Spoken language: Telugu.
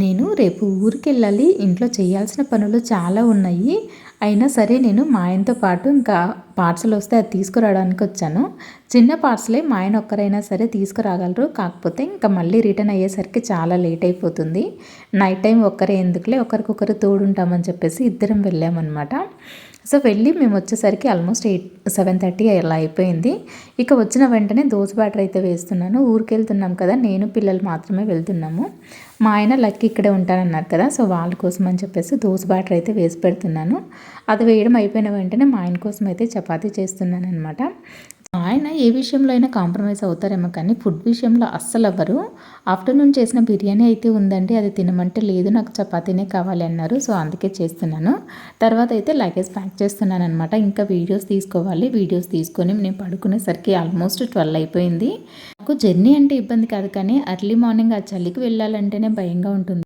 నేను రేపు ఊరికెళ్ళాలి. ఇంట్లో చేయాల్సిన పనులు చాలా ఉన్నాయి. అయినా సరే నేను మా ఆయనతో పాటు ఇంకా పార్సెల్ వస్తే అది తీసుకురావడానికి వచ్చాను. చిన్న పార్సలే, మా ఆయన ఒక్కరైనా సరే తీసుకురాగలరు. కాకపోతే ఇంకా మళ్ళీ రిటర్న్ అయ్యేసరికి చాలా లేట్ అయిపోతుంది. నైట్ టైం ఒక్కరే ఎందుకులే, ఒకరికొకరు తోడుంటామని చెప్పేసి ఇద్దరం వెళ్ళామన్నమాట. సో వెళ్ళి మేము వచ్చేసరికి ఆల్మోస్ట్ 7:30 అలా అయిపోయింది. ఇక వచ్చిన వెంటనే దోస బ్యాటర్ అయితే వేస్తున్నాను. ఊరికెళ్తున్నాం కదా, నేను పిల్లలు మాత్రమే వెళ్తున్నాము. మా ఆయన లక్కీ ఇక్కడే ఉంటానన్నారు కదా, సో వాళ్ళ కోసం అని చెప్పేసి దోస బ్యాటర్ అయితే వేసి పెడుతున్నాను. అది వేయడం అయిపోయిన వెంటనే మా ఆయన కోసం అయితే చపాతీ చేస్తున్నాను అనమాట. ఆయన ఏ విషయంలో అయినా కాంప్రమైజ్ అవుతారేమో కానీ ఫుడ్ విషయంలో అస్సలు అవ్వరు. ఆఫ్టర్నూన్ చేసిన బిర్యానీ అయితే ఉందండి, అది తినమంటే లేదు నాకు చపాతీనే కావాలి అన్నారు. సో అందుకే చేస్తున్నాను. తర్వాత అయితే లగేజ్ ప్యాక్ చేస్తున్నాను అనమాట. ఇంకా వీడియోస్ తీసుకోవాలి. వీడియోస్ తీసుకొని నేను పడుకునేసరికి ఆల్మోస్ట్ 12 అయిపోయింది. నాకు జర్నీ అంటే ఇబ్బంది కాదు, కానీ ఎర్లీ మార్నింగ్ ఆ చలికి వెళ్ళాలంటేనే భయంగా ఉంటుంది.